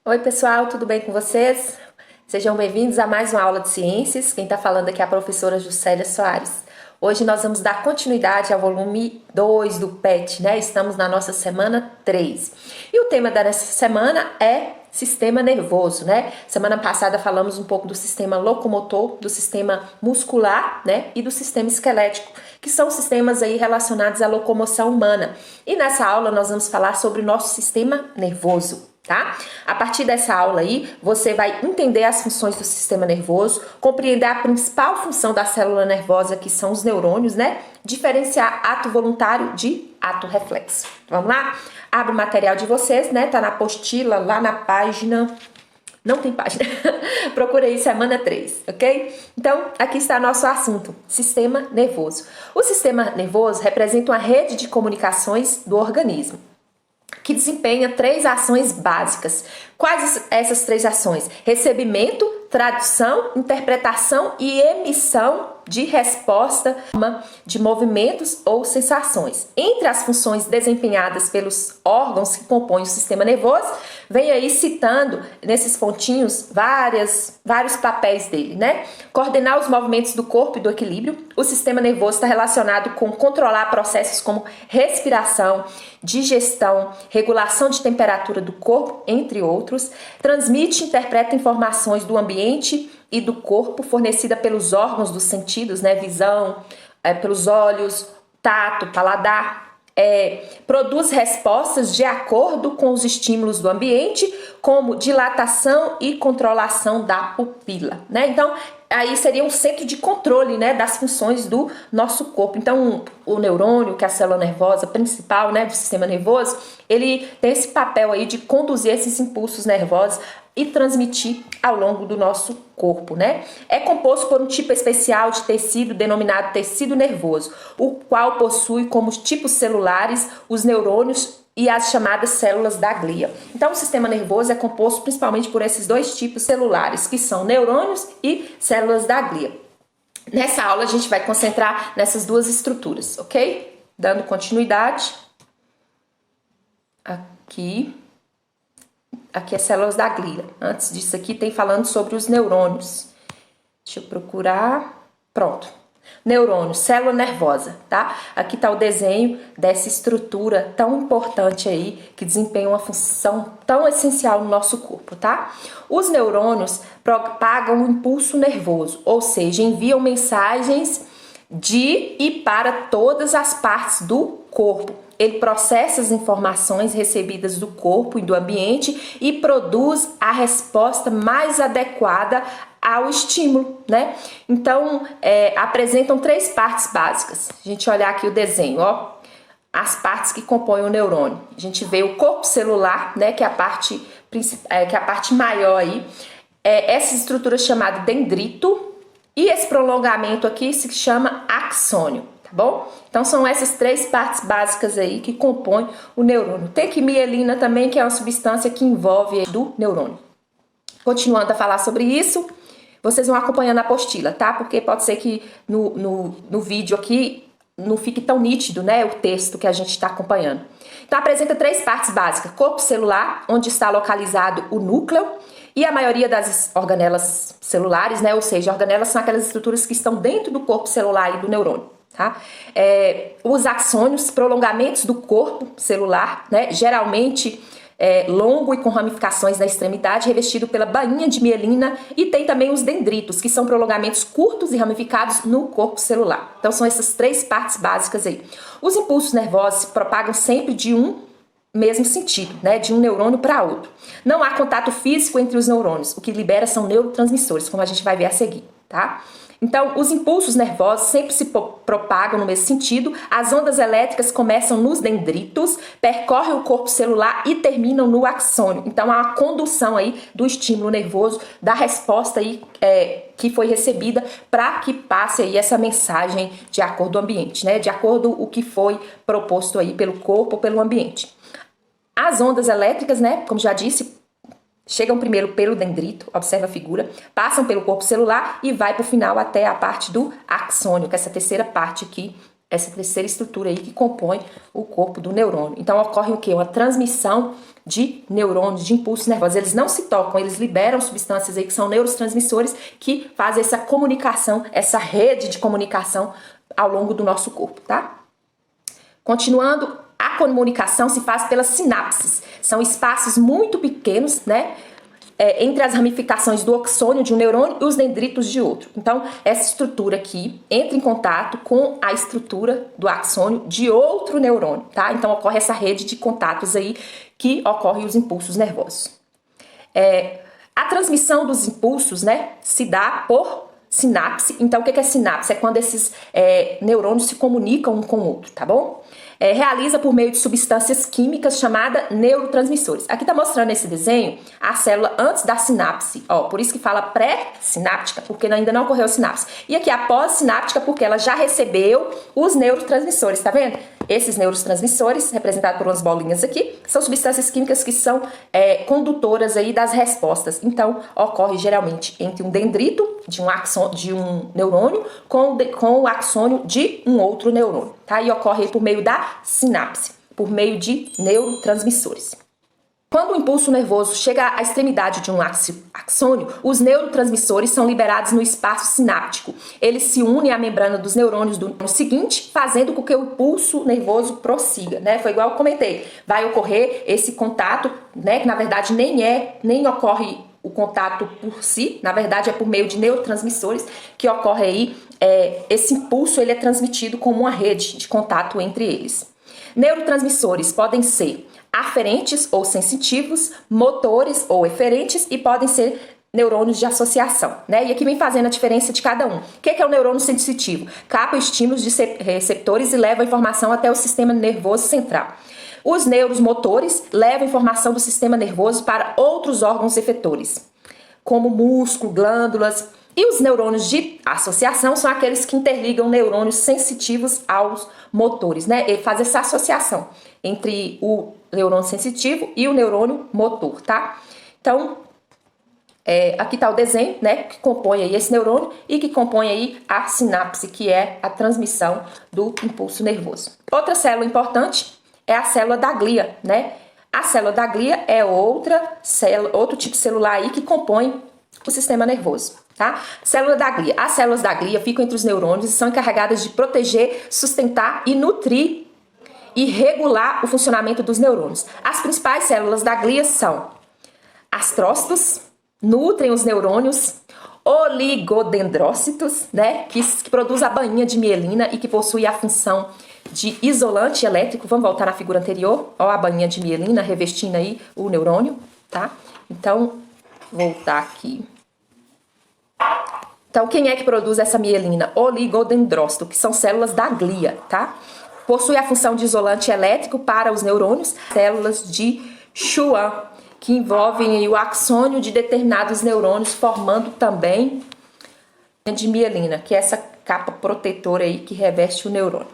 Oi, pessoal, tudo bem com vocês? Sejam bem-vindos a mais uma aula de ciências. Quem está falando aqui é a professora Juscelia Soares. Hoje nós vamos dar continuidade ao volume 2 do PET, né? Estamos na nossa semana 3. E o tema dessa semana é sistema nervoso, né? Semana passada falamos um pouco do sistema locomotor, do sistema muscular, né? E do sistema esquelético, que são sistemas aí relacionados à locomoção humana. E nessa aula nós vamos falar sobre o nosso sistema nervoso. Tá? A partir dessa aula aí, você vai entender as funções do sistema nervoso, compreender a principal função da célula nervosa, que são os neurônios, né? Diferenciar ato voluntário de ato reflexo. Vamos lá? Abre o material de vocês, né? Tá na apostila, lá na página... Não tem página. Procura aí, semana 3, ok? Então, aqui está nosso assunto, sistema nervoso. O sistema nervoso representa uma rede de comunicações do organismo, que desempenha 3 ações básicas. Quais essas 3 ações? Recebimento, tradução, interpretação e emissão de resposta de movimentos ou sensações. Entre as funções desempenhadas pelos órgãos que compõem o sistema nervoso, vem aí citando nesses pontinhos vários papéis dele, né? Coordenar os movimentos do corpo e do equilíbrio. O sistema nervoso está relacionado com controlar processos como respiração, digestão, regulação de temperatura do corpo, entre outros. Transmite e interpreta informações do ambiente e do corpo fornecida pelos órgãos dos sentidos, né? Visão, pelos olhos, tato, paladar. Produz respostas de acordo com os estímulos do ambiente, como dilatação e controlação da pupila, né? Então, aí seria um centro de controle, né, das funções do nosso corpo. Então, o neurônio, que é a célula nervosa principal, né, do sistema nervoso, ele tem esse papel aí de conduzir esses impulsos nervosos e transmitir ao longo do nosso corpo, né? É composto por um tipo especial de tecido denominado tecido nervoso, o qual possui como tipos celulares os neurônios e as chamadas células da glia. Então, o sistema nervoso é composto principalmente por esses 2 tipos celulares, que são neurônios e células da glia. Nessa aula, a gente vai concentrar nessas 2 estruturas, ok? Dando continuidade. Aqui é células da glia. Antes disso aqui tem falando sobre os neurônios. Deixa eu procurar. Pronto. Neurônio, célula nervosa, tá? Aqui tá o desenho dessa estrutura tão importante aí, que desempenha uma função tão essencial no nosso corpo, tá? Os neurônios propagam um impulso nervoso, ou seja, enviam mensagens de e para todas as partes do corpo. Ele processa as informações recebidas do corpo e do ambiente e produz a resposta mais adequada ao estímulo, né? Então, apresentam 3 partes básicas. A gente olhar aqui o desenho, ó, as partes que compõem o neurônio. A gente vê o corpo celular, né, que é a parte maior aí. Essa estrutura chamada dendrito, e esse prolongamento aqui se chama axônio, tá bom? Então são essas 3 partes básicas aí que compõem o neurônio. Tem que mielina também, que é uma substância que envolve do neurônio. Continuando a falar sobre isso, vocês vão acompanhando a apostila, tá? Porque pode ser que no vídeo aqui não fique tão nítido, né, o texto que a gente está acompanhando. Então apresenta 3 partes básicas: corpo celular, onde está localizado o núcleo, e a maioria das organelas celulares, né? Ou seja, organelas são aquelas estruturas que estão dentro do corpo celular e do neurônio, tá? Os axônios, prolongamentos do corpo celular, né? Geralmente longo e com ramificações na extremidade, revestido pela bainha de mielina, e tem também os dendritos, que são prolongamentos curtos e ramificados no corpo celular. Então são essas 3 partes básicas aí. Os impulsos nervosos se propagam sempre de um mesmo sentido, né, de um neurônio para outro. Não há contato físico entre os neurônios, o que libera são neurotransmissores, como a gente vai ver a seguir, tá? Então, os impulsos nervosos sempre se propagam no mesmo sentido. As ondas elétricas começam nos dendritos, percorrem o corpo celular e terminam no axônio. Então, há uma condução aí do estímulo nervoso, da resposta aí que foi recebida, para que passe aí essa mensagem de acordo com o ambiente, né? De acordo com o que foi proposto aí pelo corpo ou pelo ambiente. As ondas elétricas, né, como já disse, chegam primeiro pelo dendrito, observa a figura, passam pelo corpo celular e vai para o final até a parte do axônio, que é essa terceira parte aqui essa terceira estrutura aí que compõe o corpo do neurônio. Então ocorre o quê? Uma transmissão de neurônios, de impulsos nervosos. Eles não se tocam, eles liberam substâncias aí que são neurotransmissores que fazem essa comunicação, essa rede de comunicação ao longo do nosso corpo, tá? Continuando, a comunicação se faz pelas sinapses. São espaços muito pequenos, né? Entre as ramificações do axônio de um neurônio e os dendritos de outro. Então, essa estrutura aqui entra em contato com a estrutura do axônio de outro neurônio, tá? Então, ocorre essa rede de contatos aí que ocorrem os impulsos nervosos. A transmissão dos impulsos, né, se dá por sinapse. Então, o que é sinapse? É quando esses neurônios se comunicam um com o outro, tá bom? Realiza por meio de substâncias químicas chamadas neurotransmissores. Aqui tá mostrando esse desenho a célula antes da sinapse, ó, por isso que fala pré-sináptica, porque ainda não ocorreu a sinapse. E aqui a pós-sináptica, porque ela já recebeu os neurotransmissores, tá vendo? Esses neurotransmissores, representados por umas bolinhas aqui, são substâncias químicas que são condutoras aí das respostas. Então, ocorre geralmente entre um dendrito de um neurônio com o axônio de um outro neurônio, tá? E ocorre por meio da sinapse, por meio de neurotransmissores. Quando o impulso nervoso chega à extremidade de um axônio, os neurotransmissores são liberados no espaço sináptico. Eles se unem à membrana dos neurônios do seguinte, fazendo com que o impulso nervoso prossiga, né? Foi igual eu comentei, vai ocorrer esse contato, né? Que na verdade nem ocorre o contato por si, na verdade é por meio de neurotransmissores que ocorre aí, esse impulso ele é transmitido como uma rede de contato entre eles. Neurotransmissores podem ser aferentes ou sensitivos, motores ou eferentes e podem ser neurônios de associação, né? E aqui vem fazendo a diferença de cada um. O que é o neurônio sensitivo? Capta estímulos de receptores e leva a informação até o sistema nervoso central. Os neuromotores levam a informação do sistema nervoso para outros órgãos efetores, como músculo, glândulas. E os neurônios de associação são aqueles que interligam neurônios sensitivos aos motores, né? E faz essa associação entre o neurônio sensitivo e o neurônio motor, tá? Então, aqui está o desenho, né? Que compõe aí esse neurônio e que compõe aí a sinapse, que é a transmissão do impulso nervoso. Outra célula importante é a célula da glia, né? A célula da glia é outro tipo celular aí que compõe o sistema nervoso, tá? Célula da glia. As células da glia ficam entre os neurônios e são encarregadas de proteger, sustentar e nutrir e regular o funcionamento dos neurônios. As principais células da glia são astrócitos, nutrem os neurônios, oligodendrócitos, né, que produz a bainha de mielina e que possui a função de isolante elétrico. Vamos voltar na figura anterior, ó, a bainha de mielina revestindo aí o neurônio, tá? Então, voltar aqui. Então, quem é que produz essa mielina? Oligodendrócito, que são células da glia, tá? Possui a função de isolante elétrico para os neurônios, células de Schwann, que envolvem aí o axônio de determinados neurônios, formando também de mielina, que é essa capa protetora aí que reveste o neurônio.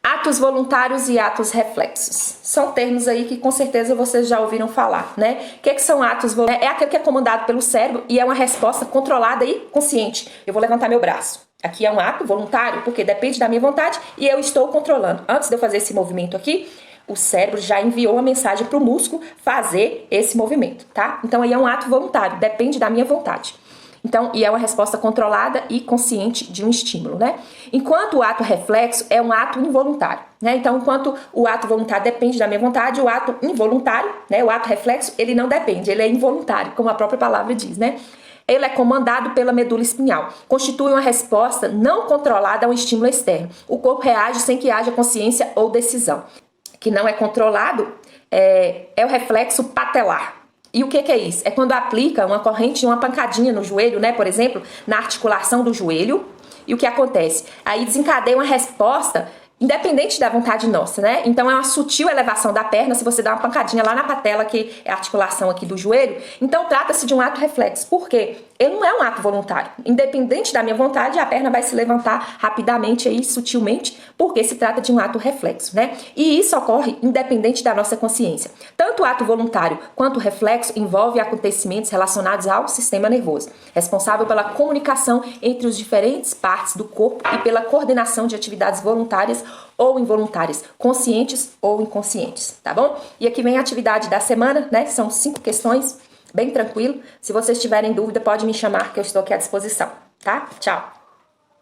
Atos voluntários e atos reflexos. São termos aí que com certeza vocês já ouviram falar, né? O que são atos voluntários? É aquele que é comandado pelo cérebro e é uma resposta controlada e consciente. Eu vou levantar meu braço. Aqui é um ato voluntário, porque depende da minha vontade e eu estou controlando. Antes de eu fazer esse movimento aqui, o cérebro já enviou uma mensagem para o músculo fazer esse movimento, tá? Então aí é um ato voluntário, depende da minha vontade. Então, e é uma resposta controlada e consciente de um estímulo, né? Enquanto o ato reflexo é um ato involuntário, né? Então, enquanto o ato voluntário depende da minha vontade, o ato involuntário, né? O ato reflexo, ele não depende, ele é involuntário, como a própria palavra diz, né? Ele é comandado pela medula espinhal. Constitui uma resposta não controlada a um estímulo externo. O corpo reage sem que haja consciência ou decisão. Que não é controlado é o reflexo patelar. E o que é isso? É quando aplica uma corrente, uma pancadinha no joelho, né? Por exemplo, na articulação do joelho. E o que acontece? Aí desencadeia uma resposta independente da vontade nossa, né? Então é uma sutil elevação da perna, se você dá uma pancadinha lá na patela, que é a articulação aqui do joelho, então trata-se de um ato reflexo. Por quê? Ele não é um ato voluntário. Independente da minha vontade, a perna vai se levantar rapidamente aí, sutilmente, porque se trata de um ato reflexo, né? E isso ocorre independente da nossa consciência. Tanto o ato voluntário quanto o reflexo envolve acontecimentos relacionados ao sistema nervoso, responsável pela comunicação entre os diferentes partes do corpo e pela coordenação de atividades voluntárias ou involuntárias, conscientes ou inconscientes, tá bom? E aqui vem a atividade da semana, né? São 5 questões, bem tranquilo. Se vocês tiverem dúvida, pode me chamar que eu estou aqui à disposição, tá? Tchau!